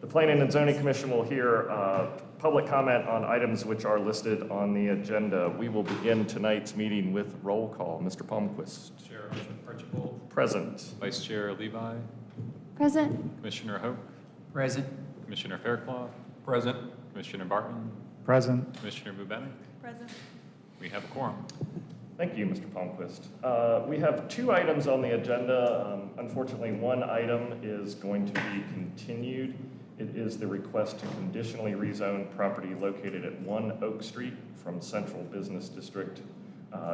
The Planning and Zoning Commission will hear public comment on items which are listed on the agenda. We will begin tonight's meeting with roll call. Mr. Palmquist. Chair Archibald. Present. Vice Chair Levi. Present. Commissioner Hope. Present. Commissioner Fairclough. Present. Commissioner Barton. Present. Commissioner Bubenik. Present. We have a quorum. Thank you, Mr. Palmquist. We have two items on the agenda. Unfortunately, one item is going to be continued. It is the request to conditionally rezone property located at 1 Oak Street from Central Business District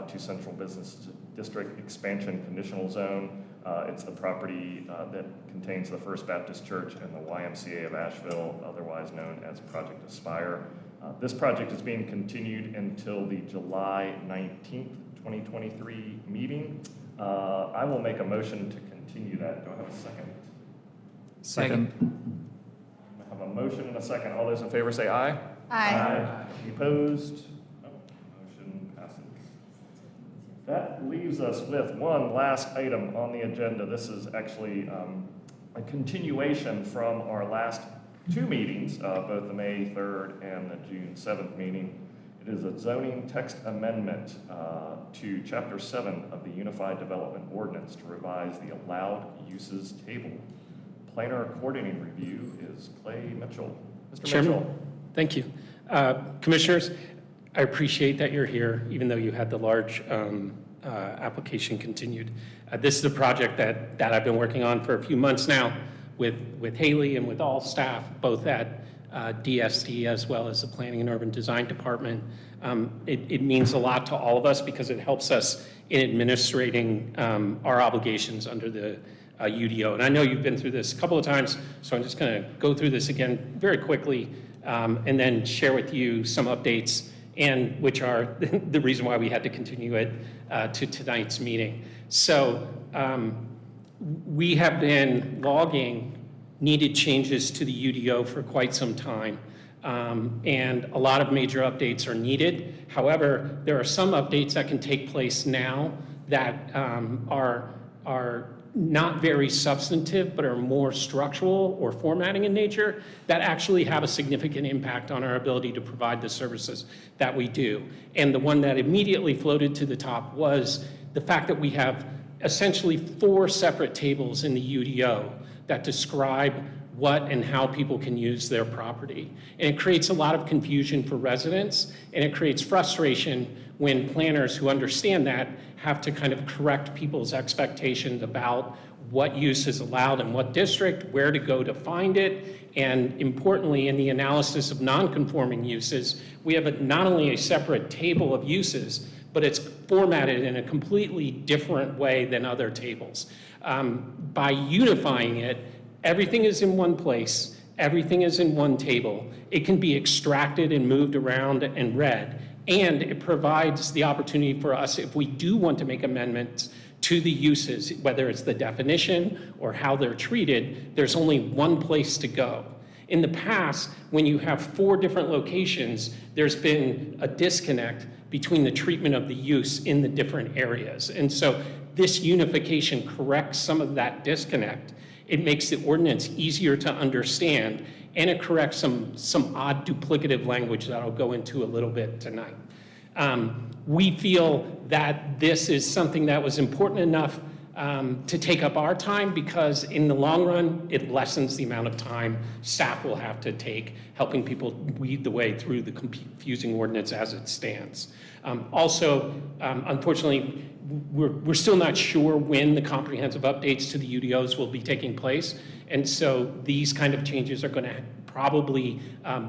to Central Business District Expansion Conditional Zone. It's the property that contains the First Baptist Church and the YMCA of Asheville, otherwise known as Project Aspire. This project is being continued until the July 19th, 2023 meeting. I will make a motion to continue that. Do I have a second? Second. I have a motion and a second. All those in favor say aye. Aye. Any opposed? No. Motion passes. That leaves us with one last item on the agenda. This is actually a continuation from our last two meetings, both the May 3rd and the June 7th meeting. It is a zoning text amendment to Chapter 7 of the Unified Development Ordinance to revise the allowed uses table. Planner coordinating review is Clay Mitchell. Mr. Chairman, Mitchell. thank you. Commissioners, I appreciate that you're here, even though you had the large application continued. This is a project that I've been working on for a few months now with Haley and with all staff, both at DSD as well as the Planning and Urban Design Department. It means a lot to all of us because it helps us in administrating our obligations under the UDO. And I know you've been through this a couple of times, so I'm just going to go through this again very quickly and then share with you some updates, and which are the reason why we had to continue it to tonight's meeting. So we have been logging needed changes to the UDO for quite some time, and a lot of major updates are needed. However, there are some updates that can take place now that are not very substantive, but are more structural or formatting in nature that actually have a significant impact on our ability to provide the services that we do. And the one that immediately floated to the top was the fact that we have essentially 4 separate tables in the UDO that describe what and how people can use their property. And it creates a lot of confusion for residents, and it creates frustration when planners who understand that have to kind of correct people's expectations about what use is allowed in what district, where to go to find it, and importantly, in the analysis of non-conforming uses, we have not only a separate table of uses, but it's formatted in a completely different way than other tables. By unifying it, everything is in one place, everything is in one table. It can be extracted and moved around and read, and it provides the opportunity for us, if we do want to make amendments to the uses, whether it's the definition or how they're treated, there's only one place to go. In the past, when you have 4 different locations, there's been a disconnect between the treatment of the use in the different areas. And so this unification corrects some of that disconnect. It makes the ordinance easier to understand, and it corrects some odd duplicative language that I'll go into a little bit tonight. We feel that this is something that was important enough to take up our time, because in the long run, it lessens the amount of time staff will have to take helping people weed the way through the confusing ordinance as it stands. Also, unfortunately, we're still not sure when the comprehensive updates to the UDOs will be taking place, and so these kind of changes are going to probably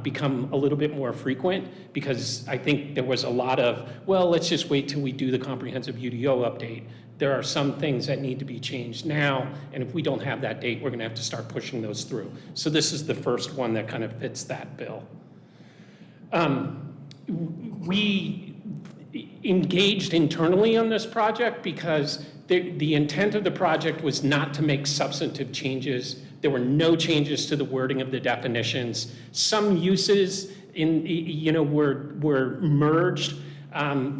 become a little bit more frequent, because I think there was a lot of, well, let's just wait till we do the comprehensive UDO update. There are some things that need to be changed now, and if we don't have that date, we're going to have to start pushing those through. So this is the first one that kind of fits that bill. We engaged internally on this project because the intent of the project was not to make substantive changes. There were no changes to the wording of the definitions. Some uses were merged.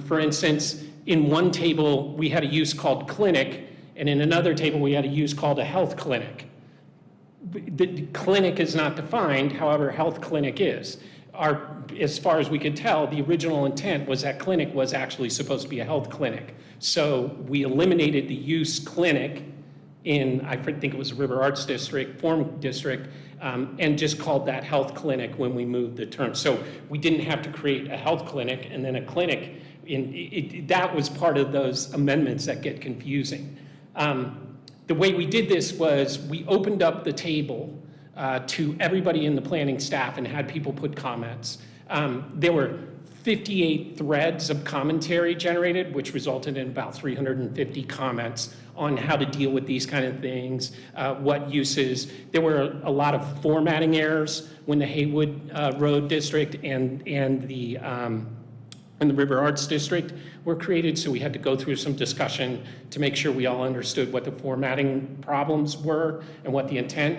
For instance, in one table, we had a use called clinic, and in another table, we had a use called a health clinic. the clinic is not defined, however, health clinic is. As far as we could tell, the original intent was that clinic was actually supposed to be a health clinic. So we eliminated the use clinic in, I think it was River Arts District, Form District, and just called that health clinic when we moved the term. So we didn't have to create a health clinic and then a clinic. That was part of those amendments that get confusing. The way we did this was we opened up the table to everybody in the planning staff and had people put comments. There were 58 threads of commentary generated, which resulted in about 350 comments on how to deal with these kind of things, what uses. There were a lot of formatting errors when the Haywood Road District and the River Arts District were created, so we had to go through some discussion to make sure we all understood what the formatting problems were and what the intent.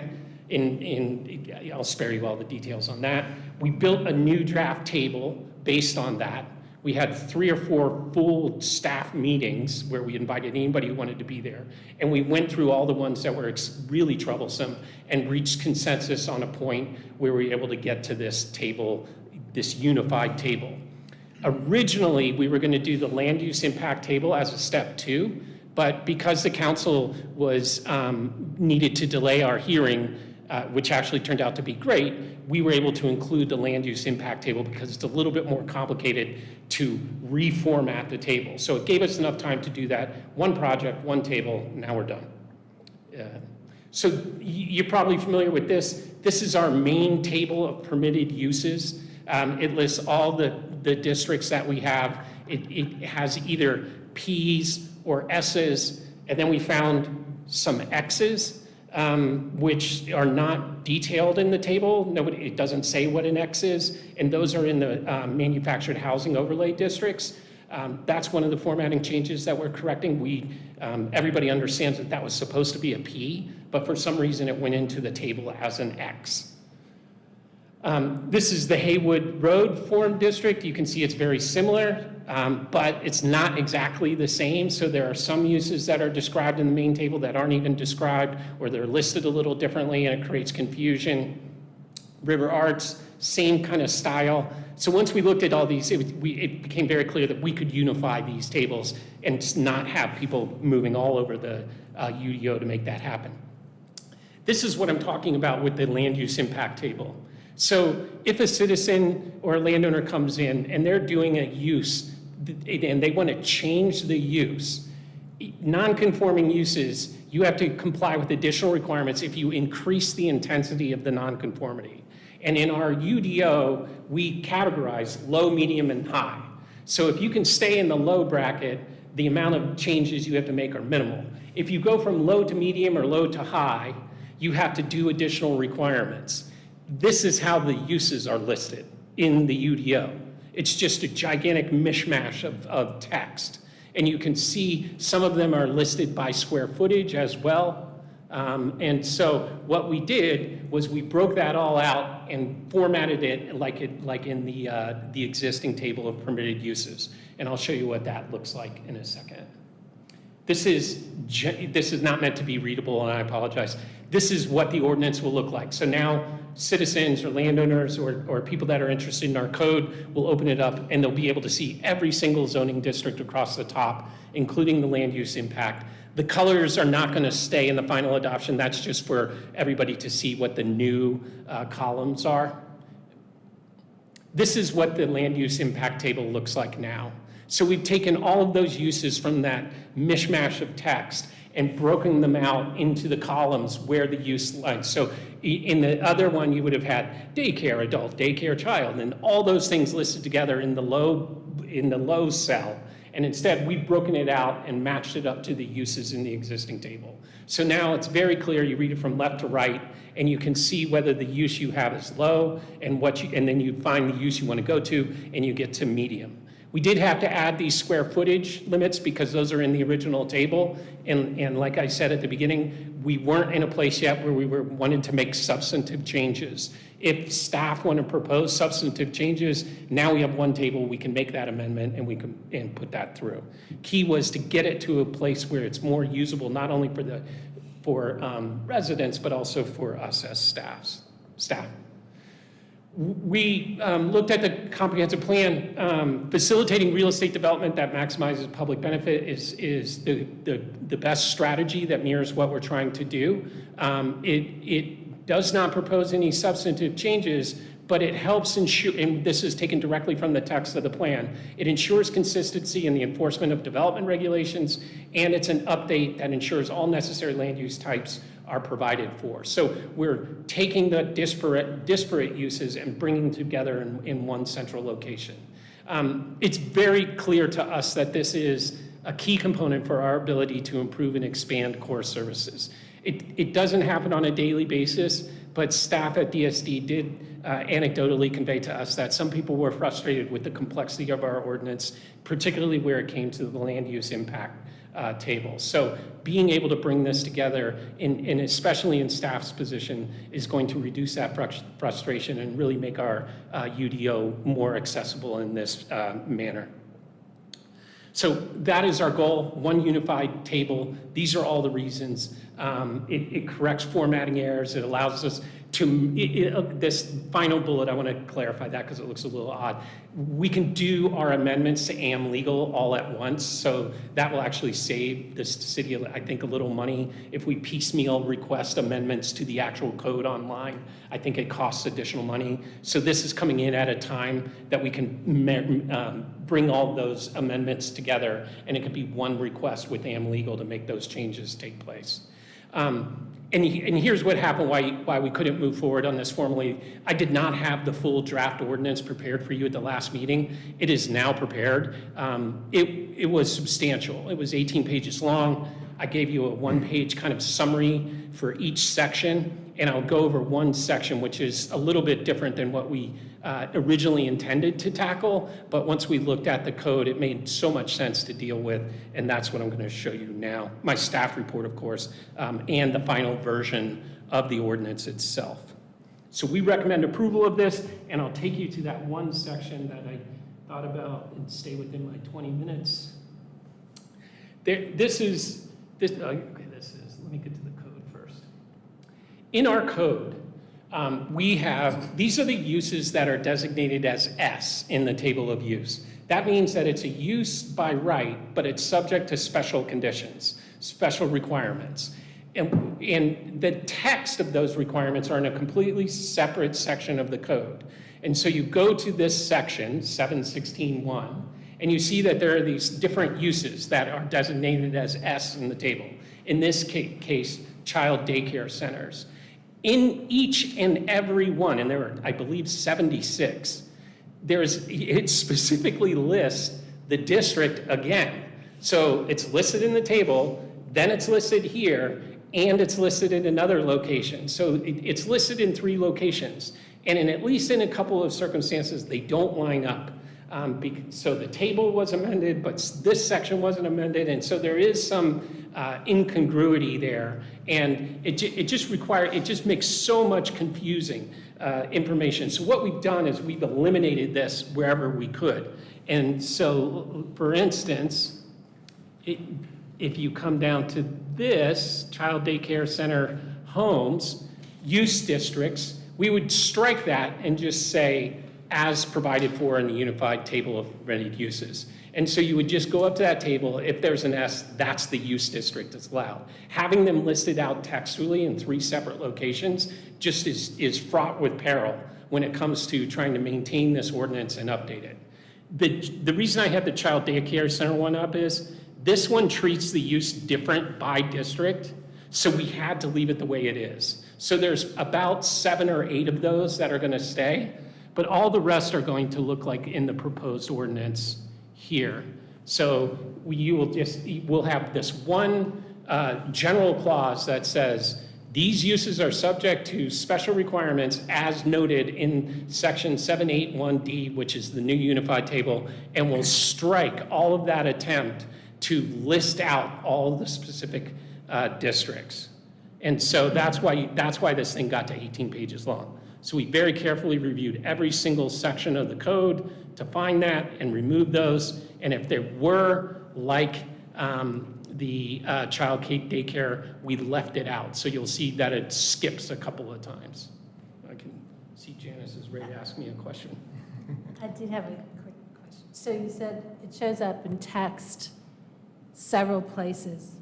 I'll spare you all the details on that. We built a new draft table based on that. We had 3 or 4 full staff meetings where we invited anybody who wanted to be there. And we went through all the ones that were really troublesome and reached consensus on a point where we were able to get to this table, this unified table. Originally, we were going to do the land use impact table as a step 2, but because the council was needed to delay our hearing, which actually turned out to be great, we were able to include the land use impact table because it's a little bit more complicated to reformat the table. So it gave us enough time to do that. One project, one table, now we're done. So you're probably familiar with this. This is our main table of permitted uses. It lists all the districts that we have. It has either Ps or Ss, and then we found some Xs, which are not detailed in the table. It doesn't say what an X is, and those are in the manufactured housing overlay districts. That's one of the formatting changes that we're correcting. Everybody understands that that was supposed to be a P, but for some reason it went into the table as an X. This is the Haywood Road Form District. You can see it's very similar, but it's not exactly the same. So there are some uses that are described in the main table that aren't even described, or they're listed a little differently, and it creates confusion. River Arts, same kind of style. So once we looked at all these, it became very clear that we could unify these tables and not have people moving all over the UDO to make that happen. This is what I'm talking about with the land use impact table. So if a citizen or a landowner comes in and they're doing a use and they want to change the use, non-conforming uses, you have to comply with additional requirements if you increase the intensity of the non-conformity. And in our UDO, we categorize low, medium, and high. So if you can stay in the low bracket, the amount of changes you have to make are minimal. If you go from low to medium or low to high, you have to do additional requirements. This is how the uses are listed in the UDO. It's just a gigantic mishmash of text. And you can see some of them are listed by square footage as well. And so what we did was we broke that all out and formatted it like in the existing table of permitted uses. And I'll show you what that looks like in a second. This is not meant to be readable, and I apologize. This is what the ordinance will look like. So now citizens or landowners or people that are interested in our code will open it up, and they'll be able to see every single zoning district across the top, including the land use impact. The colors are not going to stay in the final adoption. That's just for everybody to see what the new columns are. This is what the land use impact table looks like now. So we've taken all of those uses from that mishmash of text and broken them out into the columns where the use lies. So in the other one, you would have had daycare, adult, daycare, child, and all those things listed together in the low cell. And instead, we've broken it out and matched it up to the uses in the existing table. So now it's very clear. You read it from left to right, and you can see whether the use you have is low, and then you find the use you want to go to, and you get to medium. We did have to add these square footage limits because those are in the original table. And like I said at the beginning, we weren't in a place yet where we wanted to make substantive changes. If staff want to propose substantive changes, now we have one table, we can make that amendment and we can put that through. Key was to get it to a place where it's more usable, not only for residents, but also for us as staff. We looked at the comprehensive plan. Facilitating real estate development that maximizes public benefit is the best strategy that mirrors what we're trying to do. It does not propose any substantive changes, but it helps ensure, and this is taken directly from the text of the plan, it ensures consistency in the enforcement of development regulations, and it's an update that ensures all necessary land use types are provided for. So we're taking the disparate uses and bringing them together in one central location. It's very clear to us that this is a key component for our ability to improve and expand core services. It doesn't happen on a daily basis, but staff at DSD did anecdotally convey to us that some people were frustrated with the complexity of our ordinance, particularly where it came to the land use impact table. So being able to bring this together, and especially in staff's position, is going to reduce that frustration and really make our UDO more accessible in this manner. So that is our goal, one unified table. These are all the reasons. It corrects formatting errors. It allows us to, this final bullet, I want to clarify that because it looks a little odd. We can do our amendments to AM legal all at once, so that will actually save the city, I think, a little money. If we piecemeal request amendments to the actual code online, I think it costs additional money. So this is coming in at a time that we can bring all those amendments together, and it could be one request with AM legal to make those changes take place. And here's what happened, why we couldn't move forward on this formally. I did not have the full draft ordinance prepared for you at the last meeting. It is now prepared. It was substantial. It was 18 pages long. I gave you a one-page kind of summary for each section, and I'll go over one section, which is a little bit different than what we originally intended to tackle, but once we looked at the code, it made so much sense to deal with, and that's what I'm going to show you now. My staff report, of course, and the final version of the ordinance itself. So we recommend approval of this, and I'll take you to that one section that I thought about and stay within my 20 minutes. Let me get to the code first. In our code, these are the uses that are designated as S in the table of use. That means that it's a use by right, but it's subject to special conditions, special requirements. And the text of those requirements are in a completely separate section of the code. And so you go to this section, 716.1, and you see that there are these different uses that are designated as S in the table. In this case, child daycare centers. In each and every one, and there are, I believe, 76, it specifically lists the district again. So it's listed in the table, then it's listed here, and it's listed in another location. So it's listed in 3 locations. And at least in a couple of circumstances, they don't line up. So the table was amended, but this section wasn't amended, and so there is some incongruity there, and it just makes so much confusing information. So what we've done is we've eliminated this wherever we could. And so, for instance, if you come down to this, child daycare center homes, use districts, we would strike that and just say, as provided for in the unified table of ready uses. And so you would just go up to that table. If there's an S, that's the use district that's allowed. Having them listed out textually in 3 separate locations just is fraught with peril when it comes to trying to maintain this ordinance and update it. The reason I had the child daycare center one up is this one treats the use different by district, so we had to leave it the way it is. So there's about 7 or 8 of those that are going to stay, but all the rest are going to look like in the proposed ordinance here. So we'll have this one general clause that says these uses are subject to special requirements as noted in section 781D, which is the new unified table, and we'll strike all of that attempt to list out all the specific districts. And so that's why this thing got to 18 pages long. So we very carefully reviewed every single section of the code to find that and remove those. And if there were, like the child daycare, we left it out. So you'll see that it skips a couple of times. I can see Janice is ready to ask me a question. I did have a quick question. So you said it shows up in text several places,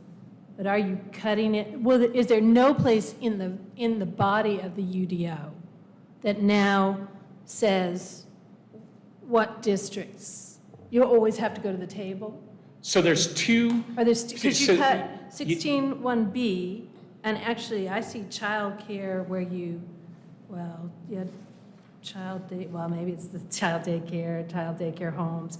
but are you cutting it? Well, is there no place in the body of the UDO that now says what districts? You always have to go to the table? So there's two. Or there's, because So you cut 16(1)B, and actually I see childcare where you, well, you had well, maybe it's the child daycare homes.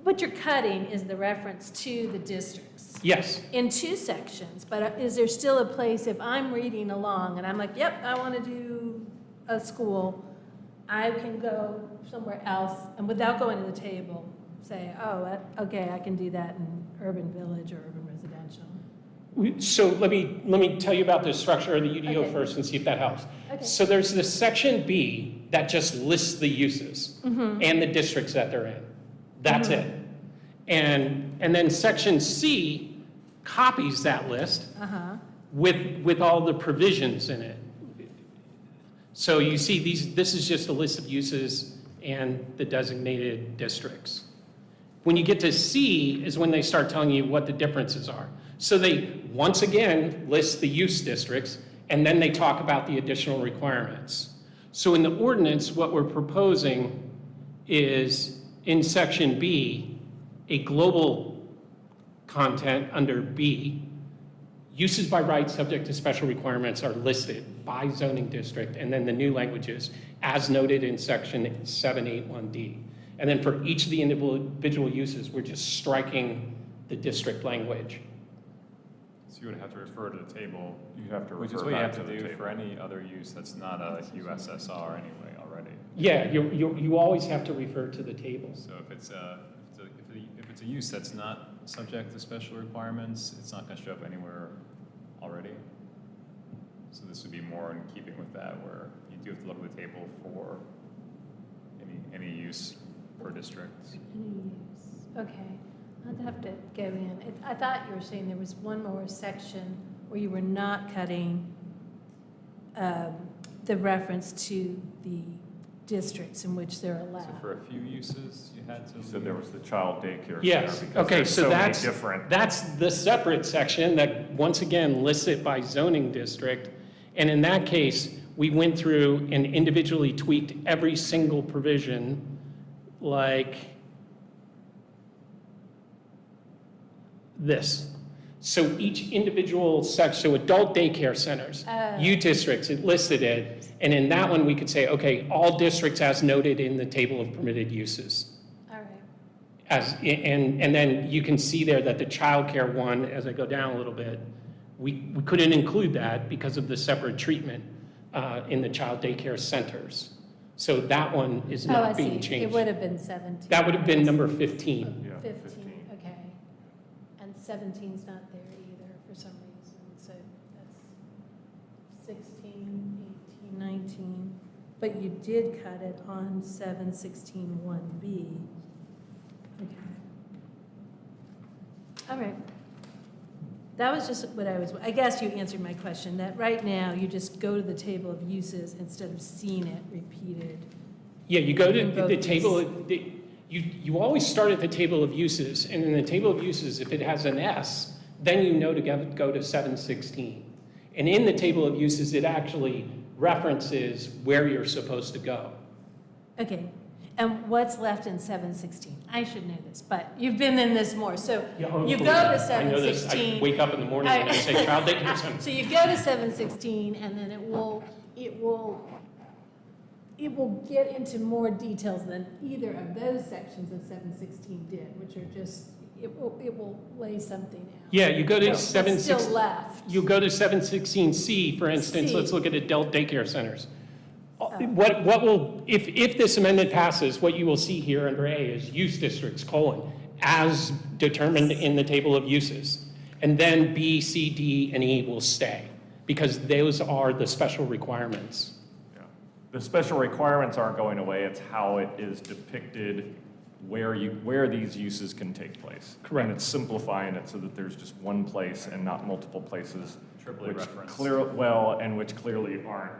What you're cutting is the reference to the districts Yes. in two sections, but is there still a place, if I'm reading along and I'm like, yep, I want to do a school, I can go somewhere else and without going to the table, say, oh, okay, I can do that in urban village or urban residential. So let me tell you about the structure of the UDO Okay. first and see if that helps. Okay. So there's this section B that just lists the uses and the districts that they're in. That's it. And then section C copies that list with all the provisions in it. So you see this is just a list of uses and the designated districts. When you get to C is when they start telling you what the differences are. So they, once again, list the use districts, and then they talk about the additional requirements. So in the ordinance, what we're proposing is in section B, a global content under B, uses by right subject to special requirements are listed by zoning district, and then the new languages as noted in section 781D. And then for each of the individual uses, we're just striking the district language. So you would have to refer to the table, You have to which is refer what you back have to the do table. for any other use that's not a USSR anyway already. Yeah, you always have to refer to the table. So if it's a use that's not subject to special requirements, it's not going to show up anywhere already. So this would be more in keeping with that, where you do have to look at the table for any use per district. Any use, okay. I'd have to go in. I thought you were saying there was one more section where you were not cutting the reference to the districts in which they're So allowed. for a few uses, you had to. So there was the child daycare Yes, center, because okay, there's so so many that's, different. that's the separate section that, once again, lists it by zoning district. And in that case, we went through and individually tweaked every single provision, like this. So each individual section, so adult daycare centers, U districts, it listed it. And in that one, we could say, okay, all districts as noted in the table of permitted uses. All right. And then you can see there that the childcare one, as I go down a little bit, we couldn't include that because of the separate treatment in the child daycare centers. So that one is Oh, I not being see. changed. It would have been 17. That would have been number 15. Yeah, 15, okay. And 17's not there either for some reason, so that's 16, 18, 19. But you did cut it on 716(1)B. Okay. All right. That was just what I guess you answered my question, that right now you just go to the table of uses instead of seeing it repeated. Yeah, you go In to both the table, you always start at the table of uses, and in the table of uses, if it has an S, then you know to go to 716. And in the table of uses, it actually references where you're supposed to go. Okay, and what's left in 716? I should know this, but you've been in this more, so Yeah, you go to I know this. I 716. wake up in the morning and I say child daycare center. So you go to 716, and then it will get into more details than either of those sections of 716 did, which are just, it will lay something out. Yeah, you go to What's still 716. left? You go to 716C, for instance, C. let's look at adult daycare centers. What will, if this amendment passes, what you will see here under A is use districts, as determined in the table of uses. And then B, C, D, and E will stay, because those are the special requirements. Yeah. The special requirements aren't going away, it's how it is depicted where these uses can take place. Correct. And it's simplifying it so that there's just one place and not multiple places. Triply Which referenced. which clearly aren't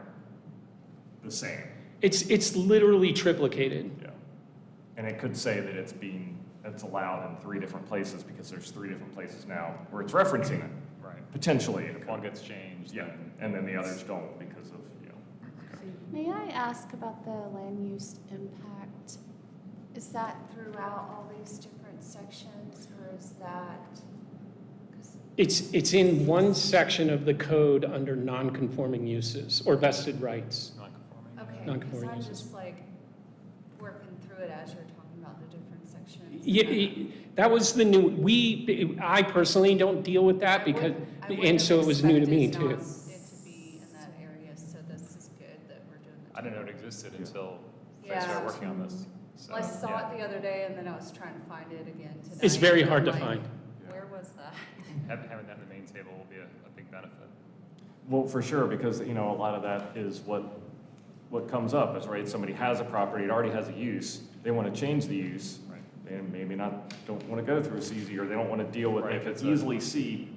the same. It's literally triplicated. Yeah. And it could say that it's allowed in 3 different places because there's 3 different places now where it's referencing it. Right. Potentially. If one gets changed, Yeah, then and then the others don't because of, you know. May I ask about the land use impact? Is that throughout all these different sections, or is that? 'Cause It's in one section of the code under non-conforming uses or vested rights. non-conforming. Okay, because Non-conforming I'm uses. just like working through it as you're talking about the different sections. Yeah, that was the new, I personally don't deal with that because, I wouldn't and so have it was new to me expected too. not it to be in that area, so this is good that we're doing the. I didn't know it existed until I Yeah. started working on this. So, Well, I saw yeah. it the other day, and then I was trying to find it again tonight. It's very and hard to I'm like, find. Where was that? Having that in the main table will be a big benefit. Well, for sure, because, you know, a lot of that is what comes up is, right, somebody has a property, it already has a use, they want to change the use. Right. They maybe don't want to go through CZ, or they don't want to deal with, Right, they it's could a- easily see,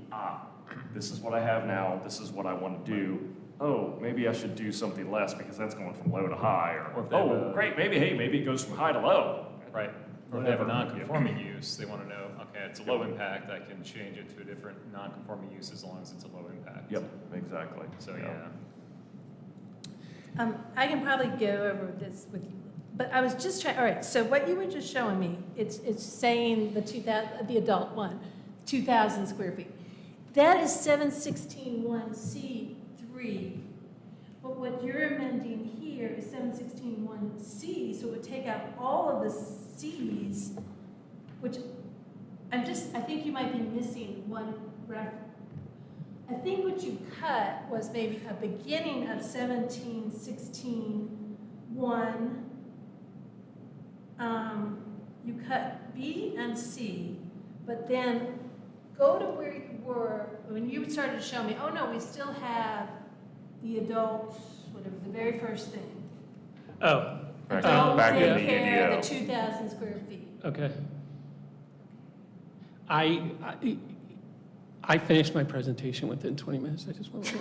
this is what I have now, this is what I want to do. Oh, maybe I should do something less because that's going from low to high, Or or, if they have oh, a- great, maybe it goes from high to low. Right. Or if they have a Whatever. non-conforming use, they want to know, okay, it's a low impact, I can change it to a different non-conforming use as long as it's a low impact. Yep, exactly. So, yeah. I can probably go over this with you, but I was just trying, all right, so what you were just showing me, it's saying the adult one, 2,000 square feet. That is 716.1C3, but what you're amending here is 716.1C, so it would take out all of the Cs, which I think you might be missing one reference. I think what you cut was maybe a beginning of 1716.1. You cut B and C, but then go to where you were, when you started to show me, oh no, we still have the adults, whatever, the very first thing. Oh, Adult back in the daycare, UDO. the 2,000 square feet. okay. I finished my presentation within 20 minutes, I just want to.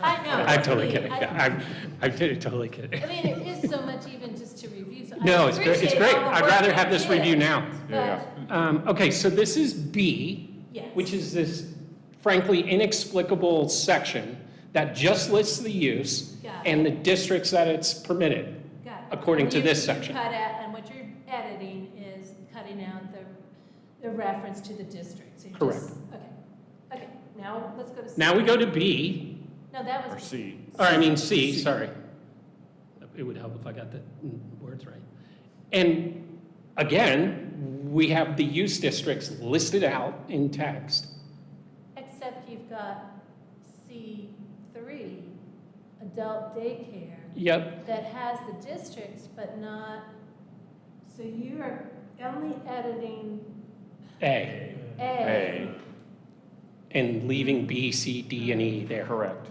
I know. I'm totally I- kidding, yeah, I'm totally kidding. I mean, it is so much even just to review. So I No, it's great, it's appreciate great, all the I'd work rather you have this did, review now. Yeah, but- Okay, so this is B, Yes. which is this frankly inexplicable section that just lists the use Got it. and the districts that it's permitted. Got it. according And to you- this you section. cut out, and what you're editing is cutting out the reference to the district. So you Correct. just- Okay, now let's go to C. Now we go to B, No, that or was, C. or I mean C, sorry. It would help if I got the words right. And again, we have the use districts listed out in text. except you've got C3, adult daycare, Yep, that has the districts, but not, so you are only editing A, A. and leaving B, C, D, and E there. Correct.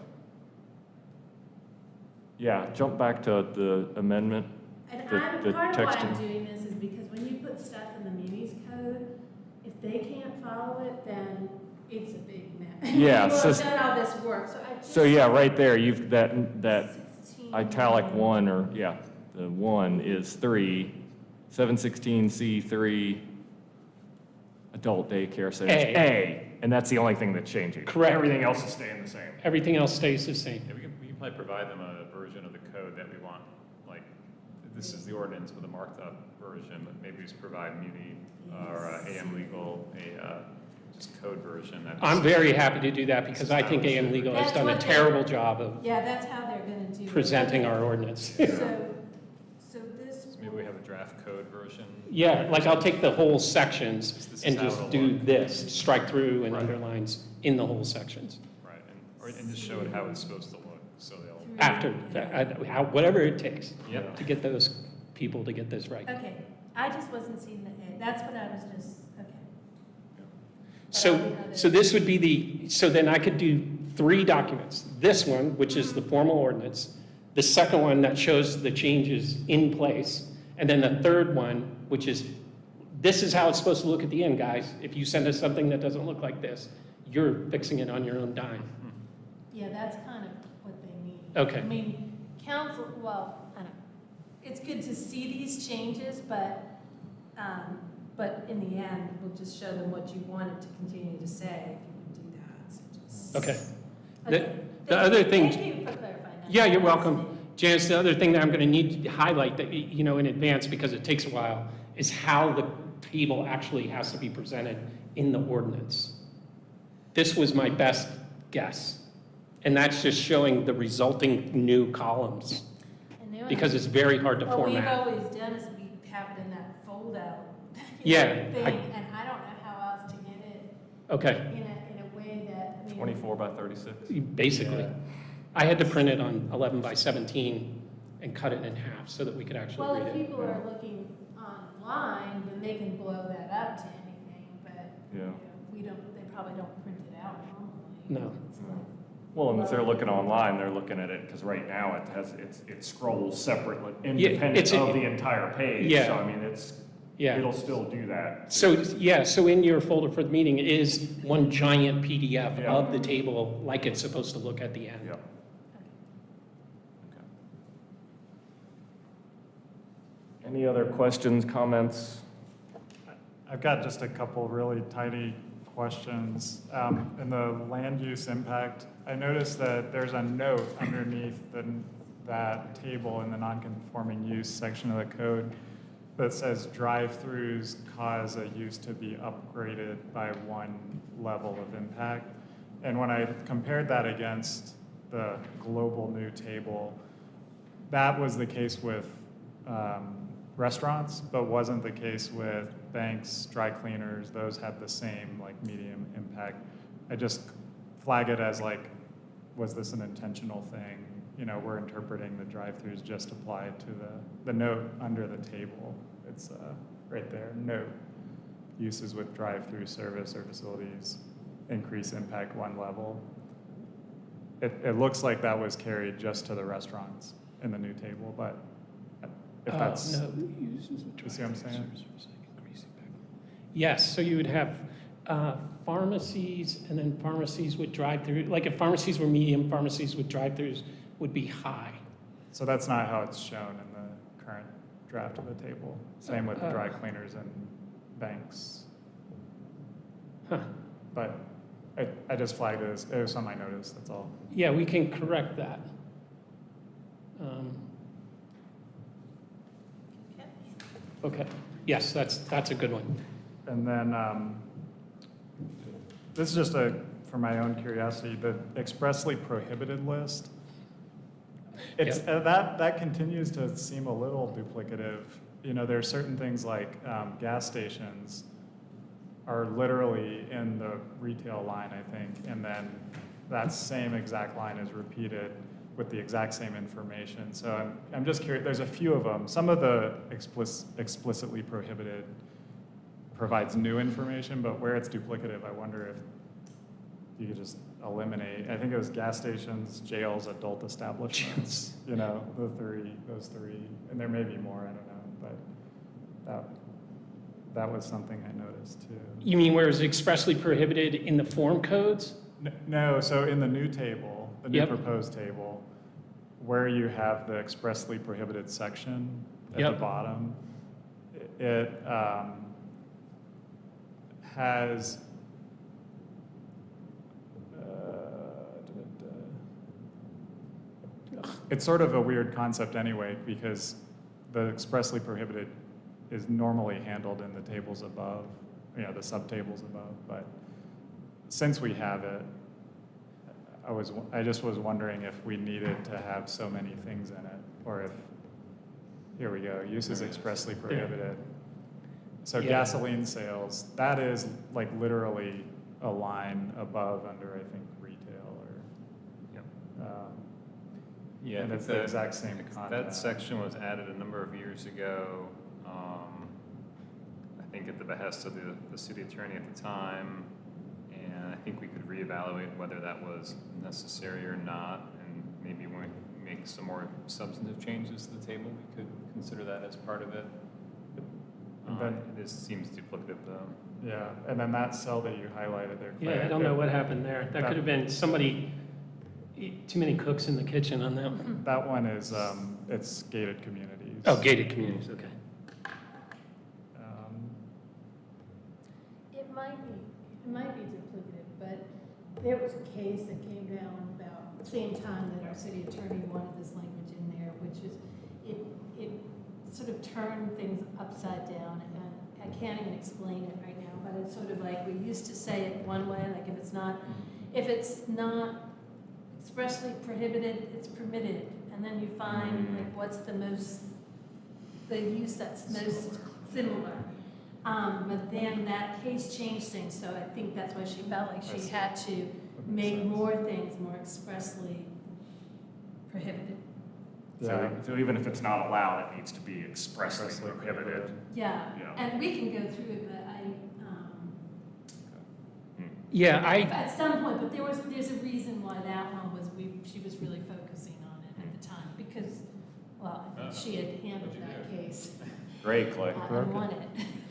Yeah, jump back to the amendment. And The- part the of why text I'm in- doing this is because when you put stuff in the munis code, if they can't follow it, then it's a big mess. Yeah, You will so- have done all this work, so I just. So yeah, right there, you've, that 16. italic one, or, yeah, the one is 3, 716C3, adult daycare says A. A, and that's the only thing that's changing. Correct. Everything else is staying the same. Everything else stays the same. Yeah, we can probably provide them a version of the code that we want, like, this is the ordinance with a marked up version, but maybe just provide Muni or AM Legal just code version. That I'm very happy to do that because I think AM Legal has That's done a what they- terrible job of Yeah, that's how they're gonna do it. presenting our ordinance. So this. Maybe we have a draft code version. Yeah, like I'll take the whole sections This is and how just it'll do look. this, strike through and Right. underlines in the whole sections. Right, and just show it how it's supposed to look, so they'll. After, whatever it takes Yep. to get those people to get this right. Okay, I just wasn't seeing the A, that's what I was just, okay. So this would be so then I could do 3 documents. This one, which is the formal ordinance, the second one that shows the changes in place, and then the third one, which is this is how it's supposed to look at the end, guys. If you send us something that doesn't look like this, you're fixing it on your own dime. Yeah, that's kind of what they need. Okay. I mean, council, well, I don't know. It's good to see these changes, but in the end, we'll just show them what you wanted to continue to say if you would do that. So just- Okay. Okay. The other thing. Thank you for clarifying that. Yeah, you're welcome. Janice, the other thing that I'm going to need to highlight that, you know, in advance, because it takes a while, is how the table actually has to be presented in the ordinance. This was my best guess. And that's just showing the resulting new columns, I knew it. because it's very hard to What we've format. always done is we have it in that fold-out Yeah, thing, I- and I don't know how else to get it Okay, in a way that, I mean. 24 by 36. basically. Yeah. I had to print it on 11 by 17 and cut it in half so that we could actually Well, read if it. people are looking online, then they can blow that up to anything, but, Yeah. you know, we don't, they probably don't print it out normally. No. It's like- Well, and if they're looking online, they're looking at it, because right now it scrolls separately, it's independent a- of the entire page. Yeah. So I mean, Yeah. it'll still do that. So, yeah, so in your folder for the meeting is one giant PDF Yeah. of the table like it's supposed to look at the end. Yeah. Any other questions, comments? I've got just a couple really tiny questions. In the land use impact, I noticed that there's a note underneath that table in the non-conforming use section of the code that says drive-throughs cause a use to be upgraded by one level of impact. And when I compared that against the global new table, that was the case with restaurants, but wasn't the case with banks, dry cleaners. Those had the same like medium impact. I just flag it as like, was this an intentional thing? You know, we're interpreting the drive-throughs just applied to the note under the table. It's right there, note. Uses with drive-through service or facilities increase impact one level. It looks like that was carried just to the restaurants in the new table, but if that's, No, uses with You see what I'm saying? drive-through service like increase impact. Yes, so you would have pharmacies and then pharmacies with drive-through. Like if pharmacies were medium, pharmacies with drive-throughs would be high. so that's not how it's shown in the current draft of the table. Same with the dry cleaners and banks. Huh. But I just flagged it it was something I noticed, that's all. Yeah, we can correct that. Okay, yes, that's a good one. And then, this is just for my own curiosity, the expressly prohibited list. It's, that continues to seem a little duplicative. You know, there are certain things like gas stations are literally in the retail line, I think, and then that same exact line is repeated with the exact same information. So I'm just curious, there's a few of them. Some of the explicitly prohibited provides new information, but where it's duplicative, I wonder if you could just eliminate, I think it was gas stations, jails, adult establishments, you know, those three, and there may be more, I don't know, but that was something I noticed too. You mean where it's expressly prohibited in the form codes? No, so in the new table, the new Yep. proposed table, where you have the expressly prohibited section at Yep. the bottom, it has it's sort of a weird concept anyway, because the expressly prohibited is normally handled in the tables above, you know, the subtables above, but since we have it, I just was wondering if we needed to have so many things in it, or if, here we go, uses expressly prohibited. So Yeah. gasoline sales, that is like literally a line above under, I think, retail Yep. Yeah, and I it's think the exact same content. that section was added a number of years ago. I think at the behest of the city attorney at the time, and I think we could reevaluate whether that was necessary or not, and maybe when we make some more substantive changes to the table, we could consider that as part of it. And then, This seems duplicative though. yeah, and then that cell that you highlighted there, Claire. Yeah, I don't know what happened there. That could have been somebody, too many cooks in the kitchen on that one. That one is, it's gated communities. Oh, gated communities, okay. Um, It might be duplicative, but there was a case that came down about the same time that our city attorney wanted this language in there, which is, it sort of turned things upside down, and I can't even explain it right now, but it's sort of like, we used to say it one way, like if it's not expressly prohibited, it's permitted, and then you find, like, what's the use that's most similar. But then that case changed things, so I think that's why she felt like she had to make more things more expressly prohibited. So even if it's not allowed, it needs to be expressly prohibited. Yeah, Yeah. and we can go through it, but Yeah, at some point, but there's a reason why that one was, she was really focusing on it at the time, because, well, I think she had handled that case. Great, Clay. And won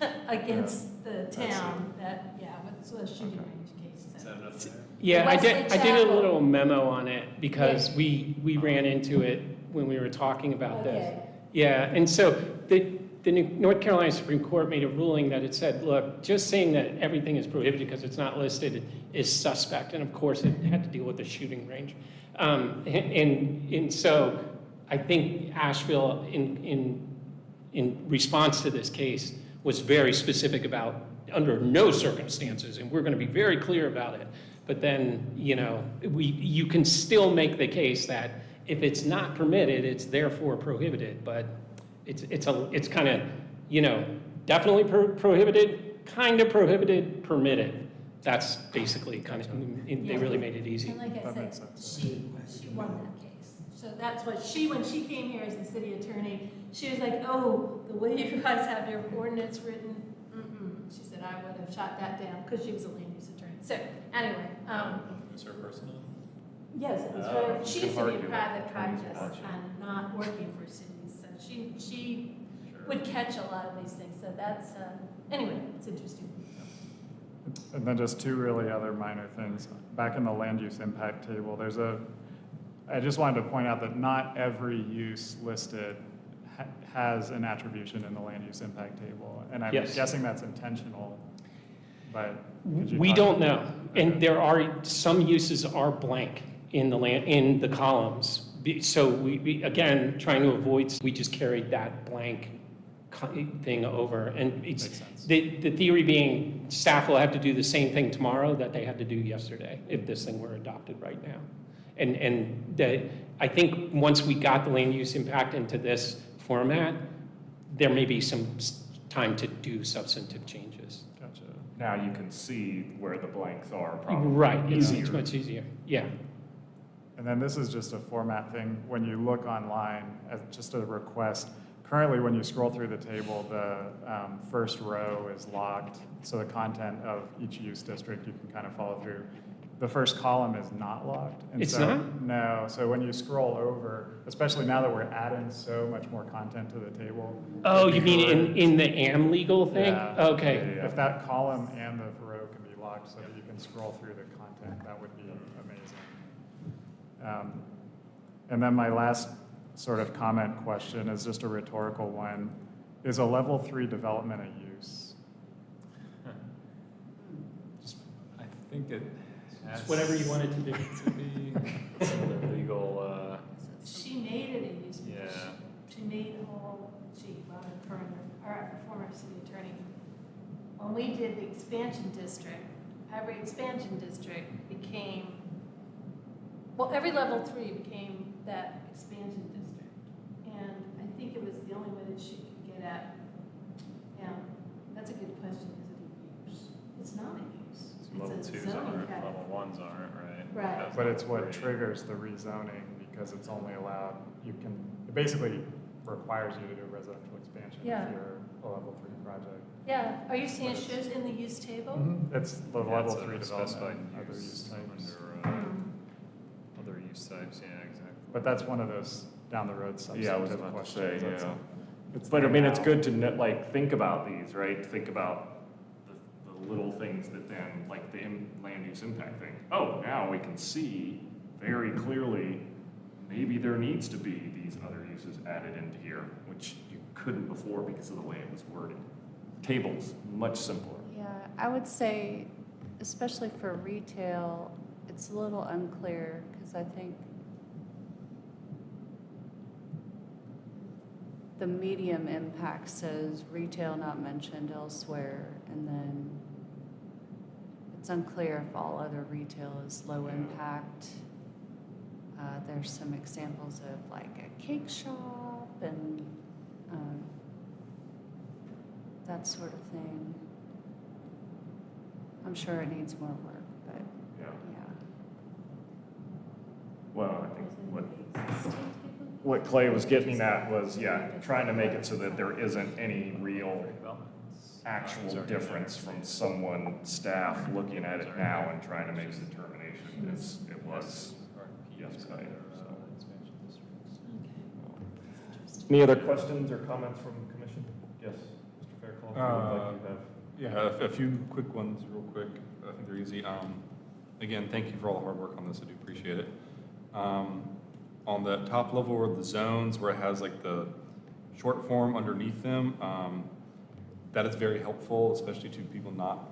it against the town that, yeah, it was a shooting range case. Is So. that enough there? yeah, I did a Chapel. little memo on it because we ran into it when we were talking about this. Okay. Yeah, and so the North Carolina Supreme Court made a ruling that it said, look, just saying that everything is prohibited because it's not listed is suspect, and of course it had to deal with the shooting range. And so I think Asheville, in response to this case, was very specific about under no circumstances, and we're going to be very clear about it. But then, you can still make the case that if it's not permitted, it's therefore prohibited. But it's kind of, definitely prohibited, kind of prohibited, permitted. That's basically kind of, they really made it easy. And like I That makes said, sense. she won that case. So that's what when she came here as the city attorney, she was like, oh, the way you guys have your ordinance written, she said, I would have shot that down, because she was a land use attorney. So, anyway, It was her personal? yes, it was Oh, her, she used to be a good private argument. practice and not working for cities, so she would catch a lot of these things, so that's, anyway, it's interesting. And then just two really other minor things. Back in the land use impact table, I just wanted to point out that not every use listed has an attribution in the land use impact table. And I'm Yes. guessing that's intentional, but could you We talk don't about know, that? and Okay. there are, some uses are blank in the columns. So we again, trying to avoid, we just carried that blank thing over. And Makes it's, sense. the theory being, staff will have to do the same thing tomorrow that they had to do yesterday, if this thing were adopted right now. I think once we got the land use impact into this format, there may be some time to do substantive changes. Gotcha. Now you can see where the blanks are probably. Right, it's easier. much easier, yeah. And then this is just a format thing. When you look online, as just a request, currently when you scroll through the table, the first row is locked. So the content of each use district, you can kind of follow through. The first column is not locked. And It's so, not? No, so when you scroll over, especially now that we're adding so much more content to the table. Oh, it'd you be mean great- in the AM legal thing? Yeah. Okay. If that column and the row can be locked so that you can scroll through the content, that would be amazing. And then my last sort of comment question is just a rhetorical one. Is a level 3 development a use? I think it has. It's whatever you want it to be. To be some of the legal, She made it a use because yeah. she made Robin Kerner, our former city attorney, when we did the expansion district, every expansion district became, well, every level 3 became that expansion district. And I think it was the only way that she could get at, that's a good question, is it a use? It's not a use. Level It's a 2s zoning aren't, category. level 1s aren't, right? Right. That's But it's level what 3. triggers the rezoning because it's only allowed, it basically requires you to do residential expansion Yeah. if you're a level 3 project. Yeah, are you seeing it shows in the use table? It's the Yeah, level it's a 3 specified development, other use types. Under other use types, yeah, exactly. But that's one of those down the road Yeah, I was substantive about to questions. say, That's yeah. But I mean, it's good to like think about these, right? Think about the little things that then, like the land use impact thing. Oh, now we can see very clearly, maybe there needs to be these other uses added into here, which you couldn't before because of the way it was worded. Tables, much simpler. Yeah, I would say, especially for retail, it's a little unclear, because I think the medium impact says retail not mentioned elsewhere, and then it's unclear if all other retail is low impact. There's some examples of like a cake shop and that sort of thing. I'm sure it needs more work, but Yeah. yeah. Well, I think what Clay was getting at was, yeah, trying to make it so that there isn't any real actual difference from someone, staff looking at it now and trying to make a determination as it was yesterday. So. Any other questions or comments from the commission? Yes, Mr. Fairclough, if you would like to have. Yeah, a few quick ones, real quick. I think they're easy. Again, thank you for all the hard work on this. I do appreciate it. On the top level where the zones, where it has like the short form underneath them, that is very helpful, especially to people not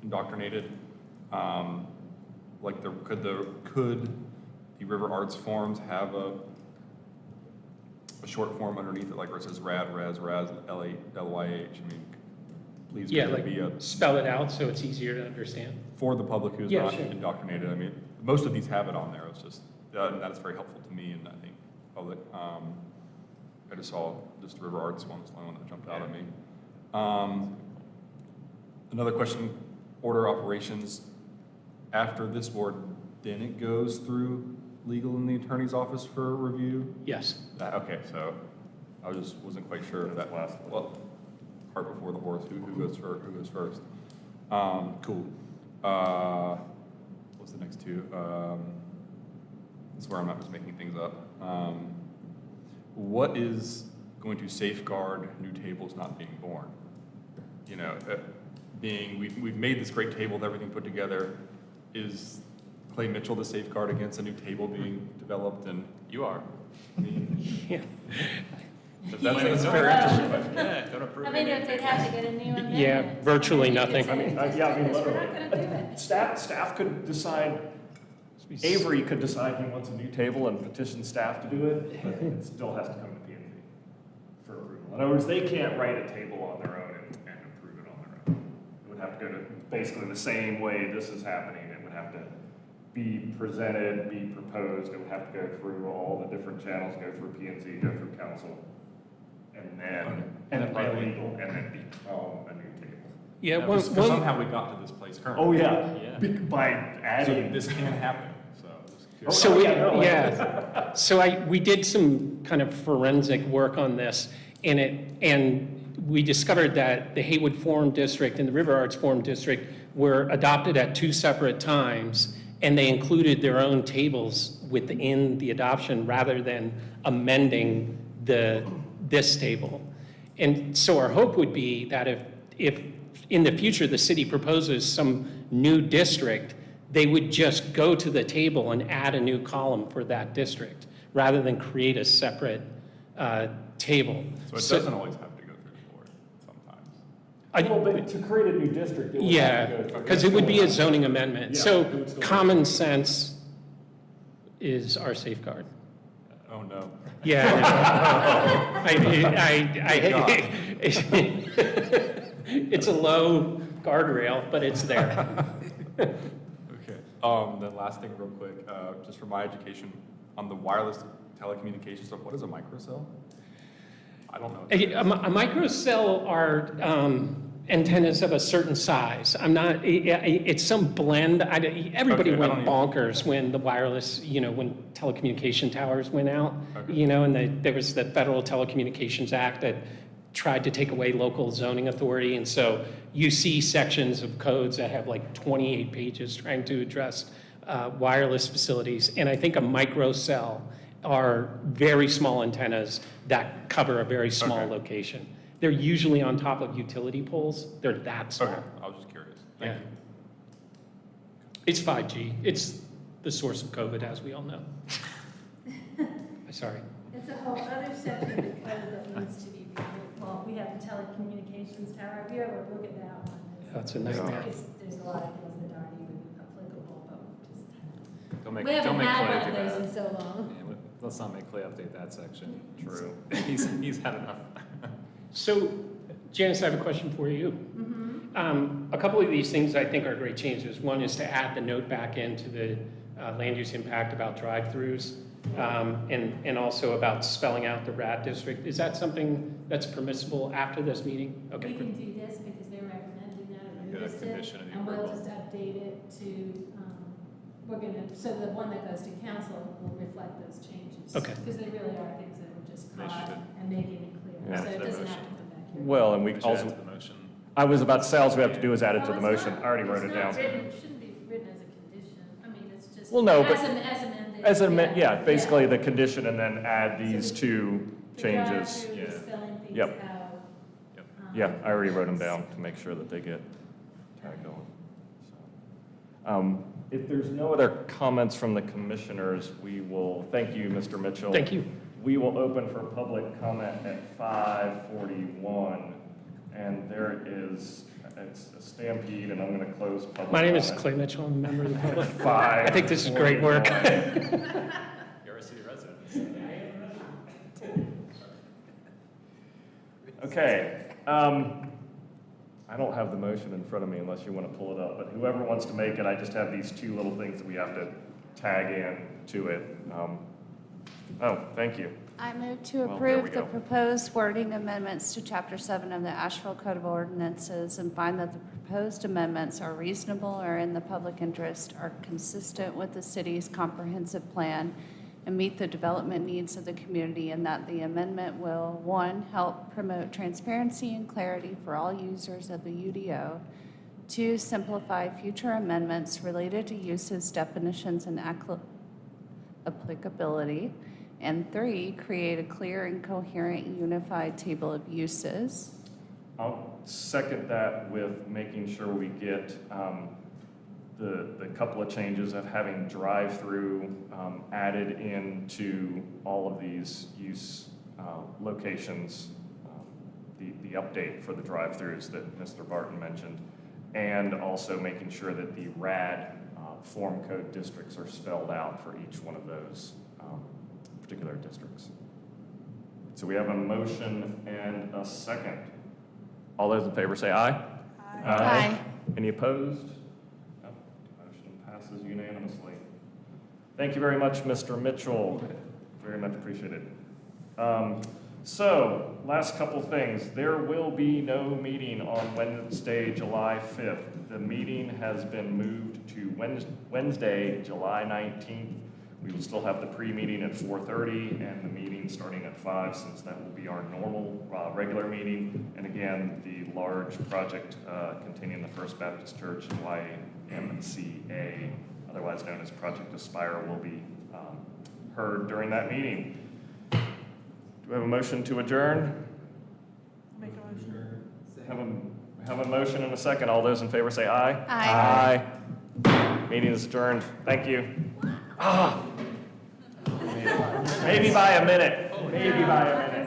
indoctrinated. Like could the River Arts forms have a short form underneath it, like where it says RAD, RES, RAS, LYH? I mean, please Yeah, could like there be spell it out so it's easier to understand. for the public who's Yeah, not sure. indoctrinated. I mean, most of these have it on there. It's just, and that is very helpful to me, and I think public. I just saw just the River Arts one was the only one that jumped out at me. Another question, order operations. After this board, then it goes through legal in the attorney's office for review? Yes. Okay, so I wasn't quite sure if that last one. well, cart before the horse, who goes first? Cool. What's the next two? This is where I'm not just making things up. What is going to safeguard new tables not being born? You know, we've made this great table with everything put together. Is Clay Mitchell the safeguard against a new table being developed? And You are. I mean, Yeah. that's a very interesting question. Yeah, don't approve I mean, any if they'd have to get a new amendment. Yeah, virtually nothing. I mean, We're yeah, I mean, not literally. gonna do it. Staff could decide, Avery could decide he wants a new table and petition staff to do it, but it still has to come to P&Z for approval. In other words, they can't write a table on their own and approve it on their own. It would have to go to basically the same way this is happening. It would have to be presented, be proposed. It would have to go through all the different channels, go through P&Z, go through council, and then by legal, and then become a new table. Yeah, Because one, somehow we got to this place currently. Oh, yeah, Yeah. by So adding. this can happen, so. so we, yeah, no, like- yeah, so we did some kind of forensic work on this, and we discovered that the Haywood Forum District and the River Arts Forum District were adopted at two separate times, and they included their own tables within the adoption rather than amending this table. And so our hope would be that if in the future the city proposes some new district, they would just go to the table and add a new column for that district, rather than create a separate table. So it doesn't always have to go through the board sometimes. Well, but to create a new district, it would have Yeah, to go through. because it would be a zoning amendment. Yeah, So it would still be- common sense is our safeguard. Oh, no. Yeah. It's a low guardrail, but it's there. Okay. Then last thing real quick, just for my education, on the wireless telecommunications stuff, what is a microcell? I don't know. what that A is. microcell are antennas of a certain size. It's some blend. Everybody Okay, I went don't even- bonkers when the wireless, when telecommunication towers went out, Okay. and there was the Federal Telecommunications Act that tried to take away local zoning authority. And so you see sections of codes that have like 28 pages trying to address wireless facilities. And I think a microcell are very small antennas that cover a very small Okay. location. They're usually on top of utility poles. They're that small. Okay, I was just curious. Thank Yeah. you. It's 5G. It's the source of COVID, as we all know. Sorry. It's a whole other section of the code that needs to be reviewed. Well, we have the telecommunications tower. If you ever look at that one, That's a nightmare. there's a lot of things that aren't even applicable, but just, Don't make, we haven't don't make had Clay one do of those that. in so long. Yeah, let's not make Clay update that section. True. He's had enough. So, Janice, I have a question for you. A couple of these things I think are great changes. One is to add the note back into the land use impact about drive-throughs, and also about spelling out the RAD district. Is that something that's permissible after this meeting? Okay, We good. can do this because they're recommending that and Yeah, noticed it, condition of the and we'll approval. just update it to, we're gonna, so the one that goes to council will reflect those changes. Okay. Because they really are things that were just They caught should. and making it clear, Yeah. so it To the doesn't have to motion. come back here. Well, and we We should add also, to the motion. I was about to say, all we have to do is add it to Oh, the it's motion. not- I already wrote it down. It's not written, it shouldn't be written as a condition, I mean, it's just. Well, no, but- As amended. As an, yeah, basically yeah. the condition and then add these two The changes. drive-through, the Yeah. spelling things Yep. out. Yep. Yeah, I already wrote them down to make sure that they get tagged on. So, if there's no other comments from the commissioners, we will, thank you, Mr. Mitchell. Thank you. We will open for public comment at 5:41, and there is, it's a stampede, and I'm going to close public My name is comment. Clay Mitchell. I'm a member of the public. 5:41. I think this is great work. You're a city resident. Okay, I don't have the motion in front of me unless you want to pull it up, but whoever wants to make it, I just have these two little things that we have to tag in to it. Oh, thank you. I move to Well, there approve we the go. proposed wording amendments to Chapter 7 of the Asheville Code of Ordinances and find that the proposed amendments are reasonable or in the public interest, are consistent with the city's comprehensive plan, and meet the development needs of the community, and that the amendment will, 1, help promote transparency and clarity for all users of the UDO, 2, simplify future amendments related to uses, definitions, and applicability, and 3, create a clear and coherent unified table of uses. I'll second that with making sure we get the couple of changes of having drive-through added into all of these use locations, the update for the drive-throughs that Mr. Barton mentioned, and also making sure that the RAD form code districts are spelled out for each one of those particular districts. So we have a motion and a second. All those in favor say aye. Aye. Any opposed? No. Motion passes unanimously. Thank you very much, Mr. Mitchell. Very much appreciated. So, last couple things. There will be no meeting on Wednesday, July 5th. The meeting has been moved to Wednesday, July 19th. We will still have the pre-meeting at 4:30 and the meeting starting at 5, since that will be our normal, regular meeting. And again, the large project containing the First Baptist Church YMCA, otherwise known as Project Aspire, will be heard during that meeting. Do we have a motion to adjourn? Make a motion. Have a motion and a second. All those in favor say aye. Aye. Aye. Meeting is adjourned. Thank you. Maybe by a minute. Maybe by a minute.